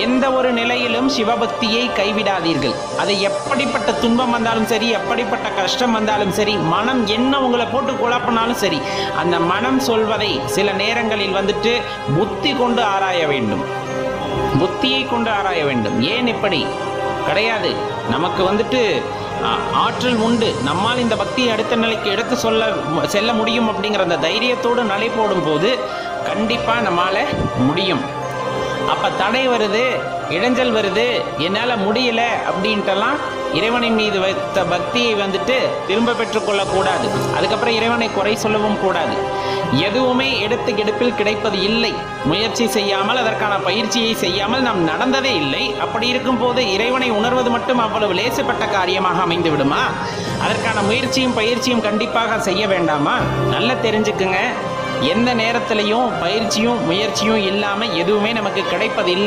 எந்த ஒரு நிலையிலும் சிவபக்தியை கைவிடாதீர்கள். அது எப்படிப்பட்ட துன்பம் வந்தாலும் சரி, எப்படிப்பட்ட கஷ்டம் வந்தாலும் சரி, மனம் என்ன உங்களை போட்டு குழப்பினாலும் சரி, அந்த மனம் சொல்வதை சில நேரங்களில் வந்துட்டு புத்தி கொண்டு ஆராய வேண்டும். புத்தியை கொண்டு ஆராய வேண்டும். ஏன் இப்படி கிடையாது, நமக்கு வந்துட்டு ஆற்றல் உண்டு, நம்மால் இந்த பக்தியை அடுத்த நிலைக்கு எடுத்து செல்ல முடியும் அப்படிங்கிற அந்த தைரியத்தோடு நடை போடும் போது கண்டிப்பாக நம்மால் முடியும். அப்போ தடை வருது, இடைஞ்சல் வருது, என்னால் முடியல அப்படின்ட்டெல்லாம் இறைவனின் மீது வைத்த பக்தியை வந்துட்டு திரும்ப பெற்றுக்கொள்ளக்கூடாது. அதுக்கப்புறம் இறைவனை குறை சொல்லவும் கூடாது. எதுவுமே எடுப்பில் கிடைப்பது இல்லை. முயற்சி செய்யாமல், அதற்கான பயிற்சியை செய்யாமல் நாம் நடந்ததே இல்லை. அப்படி இருக்கும்போது இறைவனை உணர்வது மட்டும் அவ்வளவு லேசப்பட்ட காரியமாக அமைந்து விடுமா? அதற்கான முயற்சியும் பயிற்சியும் கண்டிப்பாக செய்ய வேண்டாமா? நல்லா தெரிஞ்சுக்குங்க, எந்த நேரத்திலையும் பயிற்சியும் முயற்சியும் இல்லாமல் எதுவுமே நமக்கு கிடைப்பதில்லை.